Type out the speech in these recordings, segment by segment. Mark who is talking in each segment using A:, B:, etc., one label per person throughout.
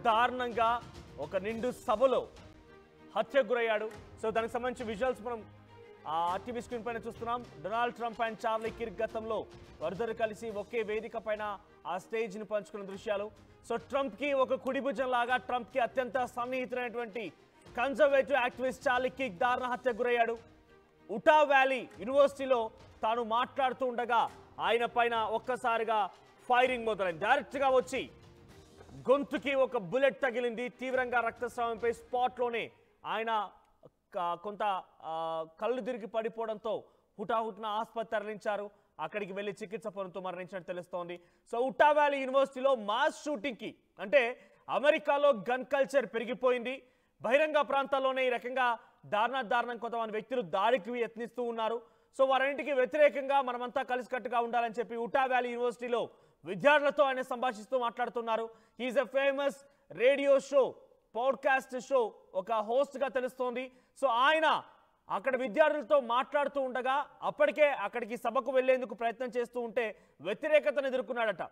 A: దారుణంగా ఒక నిండు సభలో హత్యకు గురయ్యాడు. సో దానికి సంబంధించి విజువల్స్ మనం టీవీ స్క్రీన్ పైన చూస్తున్నాం. Donald Trump and Charlie Kirk గతంలో వరుదరు కలిసి ఒకే వేదిక పైన ఆ స్టేజ్ ని పంచుకున్న దృశ్యాలు. సో ట్రంప్ కి ఒక కుడిభుజం లాగా ట్రంప్ కి అత్యంత సన్నిహితులైనటువంటి కన్జర్వేటివ్ యాక్టివిస్ట్ చార్లీ కిర్క్ దారుణ హత్యకు గురయ్యాడు. ఉటా వ్యాలీ యూనివర్సిటీలో తాను మాట్లాడుతూ ఉండగా ఆయన పైన ఒక్కసారిగా ఫైరింగ్ మొదలైంది. డైరెక్ట్ గా వచ్చి గొంతుకి ఒక బుల్లెట్ తగిలింది. తీవ్రంగా రక్తస్రావంపై స్పాట్లోనే ఆయన కొంత కళ్ళు తిరిగి పడిపోవడంతో హుటాహుటిన ఆసుపత్రి తరలించారు. అక్కడికి వెళ్లి చికిత్స పొందుతూ మరణించినట్టు తెలుస్తోంది. సో ఉటా వ్యాలీ యూనివర్సిటీలో మాస్ షూటింగ్కి అంటే అమెరికాలో గన్ కల్చర్ పెరిగిపోయింది. బహిరంగ ప్రాంతాల్లోనే ఈ రకంగా దారుణం కొంతమంది వ్యక్తులు దాడికి యత్నిస్తూ ఉన్నారు. సో వారింటికి వ్యతిరేకంగా మనమంతా కలిసికట్టుగా ఉండాలని చెప్పి ఉటా వ్యాలీ యూనివర్సిటీలో విద్యార్థులతో ఆయన సంభాషిస్తూ మాట్లాడుతున్నారు. He's a famous radio show, podcast show ఒక హోస్ట్గా తెలుస్తోంది. సో ఆయన అక్కడ విద్యార్థులతో మాట్లాడుతూ ఉండగా అప్పటికే అక్కడికి సభకు వెళ్లేందుకు ప్రయత్నం చేస్తూ ఉంటే వ్యతిరేకతను ఎదుర్కొన్నాడట.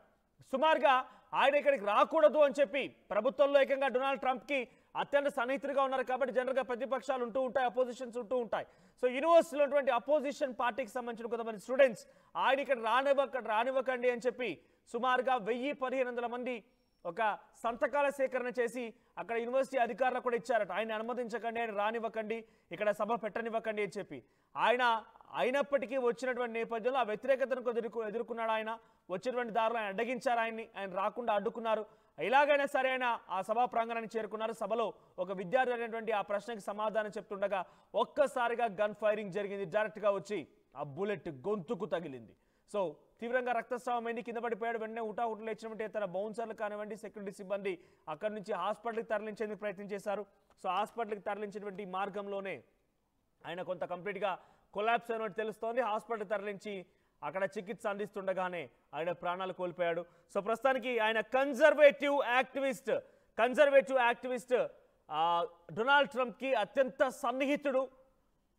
A: సుమారుగా ఆయన ఇక్కడికి రాకూడదు అని చెప్పి ప్రభుత్వంలో ఏకంగా డొనాల్డ్ ట్రంప్కి అత్యంత సన్నిహితులుగా ఉన్నారు కాబట్టి జనరల్గా ప్రతిపక్షాలు ఉంటూ ఉంటాయి, అపోజిషన్స్ ఉంటూ ఉంటాయి. సో యూనివర్సిటీలో ఉన్నటువంటి అపోజిషన్ పార్టీకి సంబంధించిన కొంతమంది స్టూడెంట్స్ ఆయన ఇక్కడ రానివ్వకండి అని చెప్పి సుమారుగా 1000-1500 మంది ఒక సంతకాల సేకరణ చేసి అక్కడ యూనివర్సిటీ అధికారులకు కూడా ఇచ్చారట. ఆయన అనుమతించకండి, ఆయన రానివ్వకండి, ఇక్కడ సభ పెట్టనివ్వకండి అని చెప్పి. ఆయన అయినప్పటికీ వచ్చినటువంటి నేపథ్యంలో ఆ వ్యతిరేకతను ఎదుర్కొన్నాడు. ఆయన వచ్చినటువంటి దారులు ఆయన అడ్డగించారు, ఆయన రాకుండా అడ్డుకున్నారు. ఇలాగైనా సరే ఆయన ఆ సభా ప్రాంగణానికి చేరుకున్నారు. సభలో ఒక విద్యార్థి అనేటువంటి ఆ ప్రశ్నకి సమాధానం చెప్తుండగా ఒక్కసారిగా గన్ ఫైరింగ్ జరిగింది. డైరెక్ట్గా వచ్చి ఆ బుల్లెట్ గొంతుకు తగిలింది. సో తీవ్రంగా రక్తస్రావమైంది, కింద పడిపోయాడు. వెంటనే హుటాహుటిలో లేచినటువంటి తన బౌన్సర్లు కానివ్వండి, సెక్యూరిటీ సిబ్బంది అక్కడి నుంచి హాస్పిటల్కి తరలించేందుకు ప్రయత్నం చేశారు. సో హాస్పిటల్కి తరలించేటువంటి మార్గంలోనే ఆయన కొంత కంప్లీట్గా కొలాప్స్ అయినట్టు తెలుస్తోంది. హాస్పిటల్ తరలించి అక్కడ చికిత్స అందిస్తుండగానే ఆయన ప్రాణాలు కోల్పోయాడు. సో ప్రస్తుతానికి ఆయన కన్జర్వేటివ్ యాక్టివిస్ట్ డొనాల్డ్ ట్రంప్కి అత్యంత సన్నిహితుడు.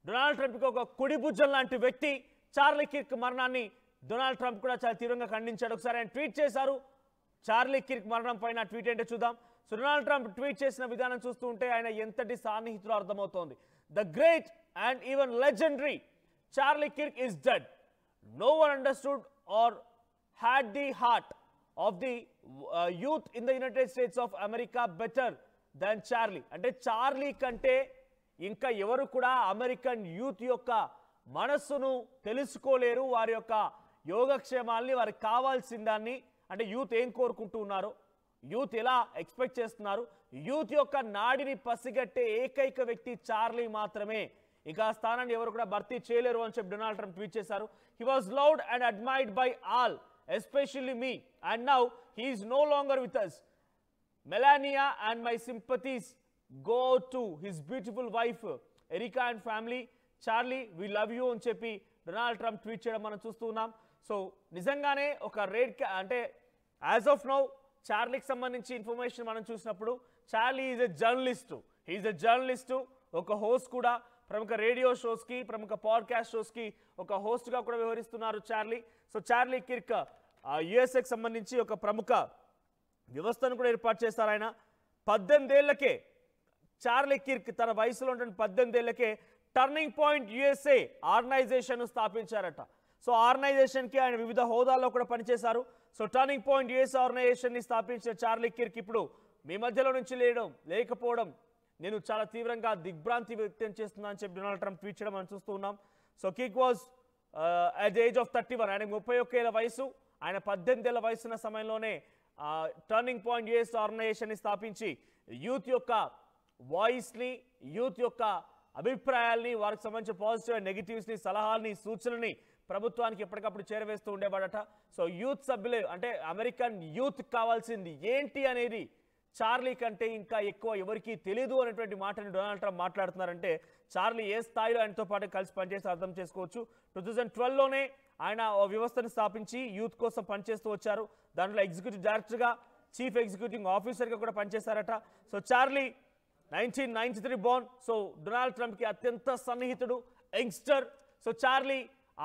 A: డొనాల్డ్ ట్రంప్కి ఒక కుడిభుజం లాంటి వ్యక్తి. చార్లీ కిర్క్ మరణాన్ని డొనాల్డ్ ట్రంప్ కూడా చాలా తీవ్రంగా ఖండించాడు. ఒకసారి ఆయన ట్వీట్ చేశారు. చార్లీ కిర్క్ మరణం పైన ట్వీట్ ఏంటో చూద్దాం. సో డొనాల్డ్ ట్రంప్ ట్వీట్ చేసిన విధానం చూస్తూ ఉంటే ఆయన ఎంతటి సాన్నిహితులు అర్థమవుతోంది. The great and even legendary Charlie Kirk is dead. No one understood or had the heart of the youth in the United States of America better than Charlie. అంటే Charlie కంటే ఇంకా ఎవరు కూడా అమెరికన్ యూత్ యొక్క మనస్సును తెలుసుకోలేరు. వారి యొక్క యోగక్షేమాల్ని, వారికి కావాల్సిన దాన్ని, అంటే యూత్ ఏం కోరుకుంటూ ఉన్నారో, యూత్ ఎలా ఎక్స్పెక్ట్ చేస్తున్నారు, యూత్ యొక్క నాడిని పసిగట్టే ఏకైక వ్యక్తి చార్లీ మాత్రమే. ఇక ఆ స్థానాన్ని ఎవరు కూడా భర్తీ చేయలేరు అని చెప్పి డొనాల్డ్ ట్రంప్ ట్వీట్ చేశారు. He was loved and admired by all, especially me, and now he is no longer with us. Melania and my sympathies go to his beautiful wife Erika and family. Charlie we love you అని చెప్పి Donald Trump tweet చేయడం మనం చూస్తూ ఉన్నాం. So నిజంగానే ఒక అంటే as of now చార్లీకి సంబంధించి ఇన్ఫర్మేషన్ మనం చూసినప్పుడు చార్లీ ఈజ్ ఎ జర్నలిస్టు, ఒక హోస్ట్ కూడా. ప్రముఖ రేడియో షోస్కి, ప్రముఖ పాడ్కాస్ట్ షోస్కి ఒక హోస్ట్గా కూడా వ్యవహరిస్తున్నారు చార్లీ. సో చార్లీ కిర్క్ యుఎస్ఏకి సంబంధించి ఒక ప్రముఖ వ్యవస్థను కూడా ఏర్పాటు చేస్తారు. ఆయన 18 ఏళ్లకే చార్లీ కిర్క్ తన వయసులో ఉన్నటువంటి 18 ఏళ్లకే టర్నింగ్ పాయింట్ యుఎస్ఏ ఆర్గనైజేషన్ స్థాపించారట. సో ఆర్గనైజేషన్కి ఆయన వివిధ హోదాల్లో కూడా పనిచేశారు. సో టర్నింగ్ పాయింట్ యుఎస్ఏ ఆర్గనైజేషన్ని స్థాపించిన చార్లీ కిర్క్ ఇప్పుడు మీ మధ్యలో నుంచి లేకపోవడం నేను చాలా తీవ్రంగా దిగ్భ్రాంతి వ్యక్తం చేస్తున్నా అని చెప్పి డొనాల్డ్ ట్రంప్ ట్వీట్ చేయడం మనం చూస్తూ ఉన్నాం. So Kirk was at the age of 31, ఆయనకు 31 ఏళ్ల వయసు. ఆయన 18 ఏళ్ల వయసున్న సమయంలోనే టర్నింగ్ పాయింట్ యుఎస్ ఆర్గనైజేషన్ని స్థాపించి యూత్ యొక్క వాయిస్ని, యూత్ యొక్క అభిప్రాయాల్ని, వారికి సంబంధించిన పాజిటివ్ అండ్ నెగిటివ్స్ని, సలహాలని, సూచనని ప్రభుత్వానికి ఎప్పటికప్పుడు చేరవేస్తూ ఉండేవాడట. సో యూత్ సభ్యులే, అంటే అమెరికన్ యూత్ కావాల్సింది ఏంటి అనేది చార్లీ కంటే ఇంకా ఎక్కువ ఎవరికి తెలియదు అనేటువంటి మాటని డొనాల్డ్ ట్రంప్ మాట్లాడుతున్నారంటే చార్లీ ఏ స్థాయిలో ఆయనతో పాటు కలిసి పనిచేసి అర్థం చేసుకోవచ్చు. 2012లోనే ఆయన ఓ వ్యవస్థను స్థాపించి యూత్ కోసం పనిచేస్తూ వచ్చారు. దాంట్లో ఎగ్జిక్యూటివ్ డైరెక్టర్గా, చీఫ్ ఎగ్జిక్యూటివ్ ఆఫీసర్గా కూడా పనిచేశారట. So Charlie 1993 born. So Donald ట్రంప్కి అత్యంత సన్నిహితుడు, యంగ్స్టర్. సో చార్లీ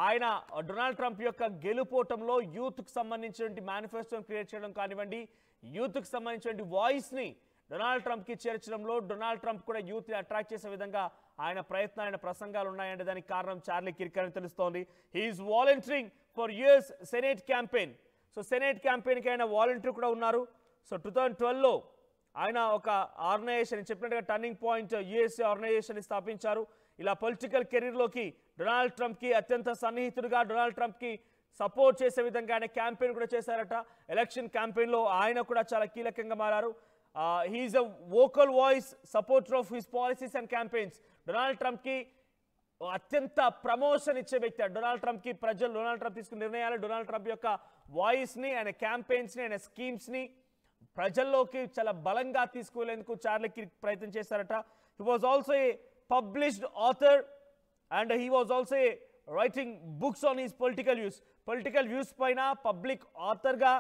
A: ఆయన డొనాల్డ్ ట్రంప్ యొక్క గెలుపోవటంలో యూత్కు సంబంధించినటువంటి మేనిఫెస్టోని క్రియేట్ చేయడం కానివ్వండి, యూత్కు సంబంధించినటువంటి వాయిస్ని డొనాల్డ్ ట్రంప్కి చేర్చడంలో డొనాల్డ్ ట్రంప్ కూడా యూత్ని అట్రాక్ట్ చేసే విధంగా ఆయన ప్రయత్నాలు ఆయన ప్రసంగాలు ఉన్నాయంటే దానికి కారణం చార్లీ కిర్క్ అని తెలుస్తోంది. He is volunteering for US senate campaign. So senate క్యాంపెయిన్కి ఆయన వాలంటీర్ కూడా ఉన్నారు. సో 2012లో ఆయన ఒక ఆర్గనైజేషన్ చెప్పినట్టుగా టర్నింగ్ పాయింట్ యుఎస్ఏ ఆర్గనైజేషన్ స్థాపించారు. ఇలా పొలిటికల్ కెరీర్లోకి డొనాల్డ్ ట్రంప్కి అత్యంత సన్నిహితుడిగా డొనాల్డ్ ట్రంప్కి సపోర్ట్ చేసే విధంగా ఆయన క్యాంపెయిన్ కూడా చేశారట. ఎలక్షన్ క్యాంపెయిన్లో ఆయన కూడా చాలా కీలకంగా మారారు. He is a vocal voice supporter of his policies and campaigns. Donald ట్రంప్కి అత్యంత ప్రమోషన్ ఇచ్చే వ్యక్తి. డొనాల్డ్ ట్రంప్కి ప్రజలు డొనాల్డ్ ట్రంప్ తీసుకున్న నిర్ణయాలు డొనాల్డ్ ట్రంప్ యొక్క వాయిస్ని ఆయన క్యాంపెయిన్స్ని ఆయన స్కీమ్స్ని ప్రజల్లోకి చాలా బలంగా తీసుకువెళ్లేందుకు చార్లీ కిర్క్ ప్రయత్నం చేశారట. He was also a published author and he was also a writing books on his political views పైన పబ్లిక్ ఆథర్గా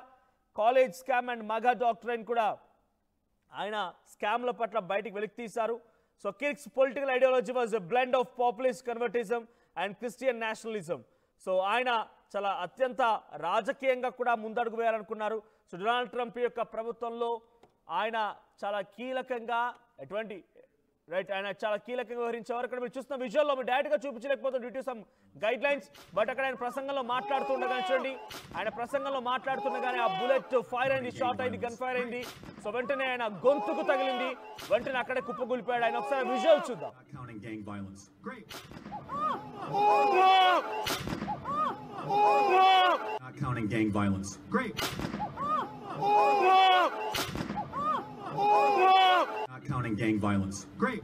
A: college scam and MAGA doctrine కూడా ఆయన స్కామ్ల పట్ల బయటికి వెలికి తీశారు. So Kirk's political ideology was a blend of populist conservatism and Christian nationalism. So ఆయన చాలా అత్యంత రాజకీయంగా కూడా ముందడుగు వేయాలనుకున్నారు. సో డొనాల్డ్ ట్రంప్ యొక్క ప్రభుత్వంలో ఆయన చాలా కీలకంగా ఆయన చాలా కీలకంగా వ్యవహరించేవారు. ఇక్కడ మీరు చూస్తున్న విజువల్లో మీరు డైరెక్ట్గా చూపించలేకపోతే due to some guidelines. But అక్కడ ఆయన ప్రసంగంలో మాట్లాడుతుండగానే చూడండి, ఆయన ప్రసంగంలో మాట్లాడుతుండగానే ఆ బుల్లెట్ ఫైర్ అయింది, షాట్ అయింది, గన్ ఫైర్ అయింది. సో వెంటనే ఆయన గొంతుకు తగిలింది, వెంటనే అక్కడే కుప్పగొలిపాడు. ఆయన ఒకసారి విజువల్ చూద్దాం.
B: Not counting gang violence. Great. Not counting gang violence. Great.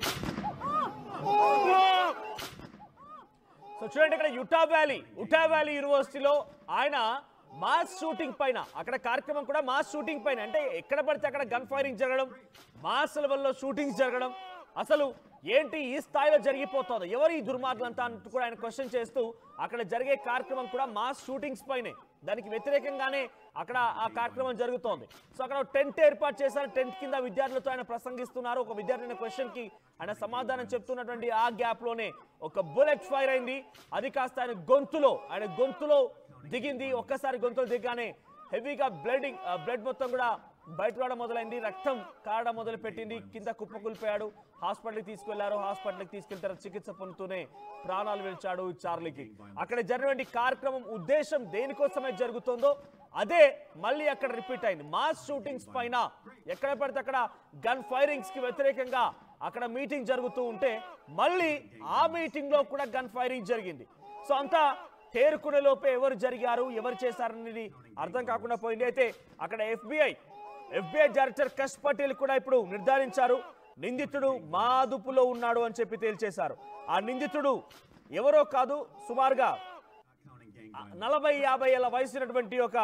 A: So చూడండి, ఇక్కడ యుటా వ్యాలీ యూనివర్సిటీలో ఆయన మాస్ షూటింగ్ పైన, అక్కడ కార్యక్రమం కూడా మాస్ షూటింగ్ పైన, అంటే ఎక్కడ పడితే అక్కడ గన్ ఫైరింగ్ జరగడం, మాస్ లెవెల్లో షూటింగ్స్ జరగడం, అసలు ఏంటి ఈ స్థాయిలో జరిగిపోతుంది, ఎవరు ఈ దుర్మార్గులంతా అంటూ కూడా ఆయన క్వశ్చన్ చేస్తూ అక్కడ జరిగే కార్యక్రమం కూడా మాస్ షూటింగ్స్ పైనే, దానికి వ్యతిరేకంగానే అక్కడ ఆ కార్యక్రమం జరుగుతోంది. సో అక్కడ టెంట్ ఏర్పాటు చేశారు, టెంట్ కింద విద్యార్థులతో ఆయన ప్రసంగిస్తున్నారు. ఒక విద్యార్థి క్వశ్చన్కి ఆయన సమాధానం చెప్తున్నటువంటి ఆ గ్యాప్లోనే ఒక బుల్లెట్ ఫైర్ అయింది. అది కాస్త ఆయన గొంతులో దిగింది. ఒక్కసారి గొంతులో దిగ్గానే హెవీగా బ్లడ్ మొత్తం కూడా బయట రావడం మొదలైంది, రక్తం కారడం మొదలు పెట్టింది, కింద కుప్పకూలిపోయాడు. హాస్పిటల్కి తీసుకెళ్లారు. హాస్పిటల్కి తీసుకెళ్తారు, చికిత్స పొందుతూనే ప్రాణాలు విడిచాడు చార్లీకి. అక్కడ జరిగినటువంటి కార్యక్రమం ఉద్దేశం దేనికోసమే జరుగుతుందో అదే మళ్ళీ అక్కడ రిపీట్ అయింది. మాస్ షూటింగ్స్ పైన ఎక్కడ పడితే అక్కడ గన్ ఫైరింగ్స్ కి వ్యతిరేకంగా అక్కడ మీటింగ్ జరుగుతూ ఉంటే మళ్ళీ ఆ మీటింగ్ లో కూడా గన్ ఫైరింగ్ జరిగింది. సో అంతా తేరుకునే లోపే ఎవరు జరిగారు, ఎవరు చేశారనేది అర్థం కాకుండా పోయింది. అయితే అక్కడ ఎఫ్బిఐ డైరెక్టర్ కష్ పటేల్ కూడా ఇప్పుడు నిర్ధారించారు, నిందితుడు మా అదుపులో ఉన్నాడు అని చెప్పి తేల్చేశారు. ఆ నిందితుడు ఎవరో కాదు, సుమారుగా 40-50 ఏళ్ల వయసున్నటువంటి ఒక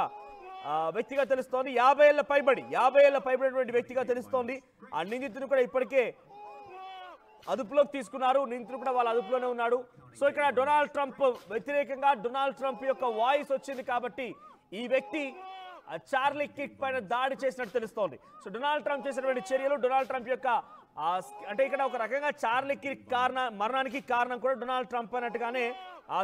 A: వ్యక్తిగా తెలుస్తోంది. 50 ఏళ్ల పైబడినటువంటి వ్యక్తిగా తెలుస్తోంది. ఆ నిందితుడు కూడా ఇప్పటికే అదుపులోకి తీసుకున్నారు. నిందితుడు కూడా వాళ్ళ అదుపులోనే ఉన్నాడు. సో ఇక్కడ డొనాల్డ్ ట్రంప్ వ్యతిరేకంగా డొనాల్డ్ ట్రంప్ యొక్క వాయిస్ వచ్చింది కాబట్టి ఈ వ్యక్తి చార్లీ కిర్క్ పైన దాడి చేసినట్టు తెలుస్తోంది. సో డొనాల్డ్ ట్రంప్ చేసినటువంటి చర్యలు, డొనాల్డ్ ట్రంప్ యొక్క అంటే ఇక్కడ ఒక రకంగా చార్లీ కిర్క్ మరణానికి కారణం కూడా డొనాల్డ్ ట్రంప్ అన్నట్టుగానే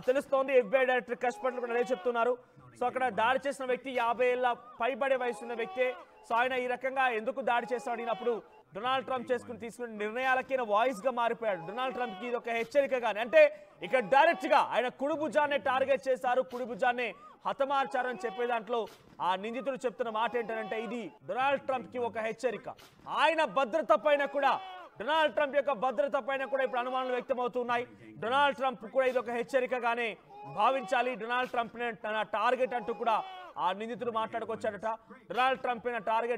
A: తెలుస్తోంది. ఎఫ్బిఐ డైరెక్టర్ కష్ పటేల్ కూడా అదే చెప్తున్నారు. సో అక్కడ దాడి చేసిన వ్యక్తి 50 ఏళ్ల పైబడే వయసున్న వ్యక్తే. సో ఆయన ఈ రకంగా ఎందుకు దాడి చేస్తాడు అడిగినప్పుడు డొనాల్డ్ ట్రంప్ తీసుకున్న నిర్ణయాలకి వాయిస్ గా మారిపోయాడు. డొనాల్డ్ ట్రంప్ కి ఇది ఒక హెచ్చరికగానే, అంటే ఇక్కడ డైరెక్ట్ గా ఆయన కుడి భుజాన్ని టార్గెట్ చేశారు, కుడి భుజాన్ని హతమార్చారని చెప్పే దాంట్లో ఆ నిందితుడు చెప్తున్న మాట ఏంటంటే ఇది డొనాల్డ్ ట్రంప్ కి ఒక హెచ్చరిక. ఆయన భద్రత పైన కూడా, డొనాల్డ్ ట్రంప్ యొక్క భద్రత పైన కూడా ఇప్పుడు అనుమానాలు వ్యక్తమవుతున్నాయి. డొనాల్డ్ ట్రంప్ కూడా ఇది ఒక హెచ్చరికగానే భావించాలి. డొనాల్డ్ ట్రంప్ తన టార్గెట్ అంటూ కూడా ఆ నిందితుడు మాట్లాడుకొచ్చాడట. డొనాల్డ్ ట్రంప్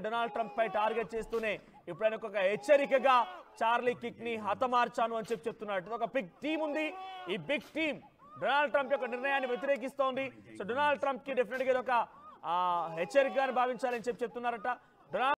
A: డొనాల్డ్ ట్రంప్ పై టార్గెట్ చేస్తూనే ఇప్పుడు ఆయన ఒక హెచ్చరికగా చార్లీ కిర్క్ ని హతమార్చాను అని చెప్తున్నాడు. ఒక బిగ్ టీం ఉంది. ఈ బిగ్ టీం డొనాల్డ్ ట్రంప్ యొక్క నిర్ణయాన్ని వ్యతిరేకిస్తోంది. సో డొనాల్డ్ ట్రంప్ కి డెఫినెట్ గా ఒక హెచ్చరికగా భావించాలని చెప్తున్నారట.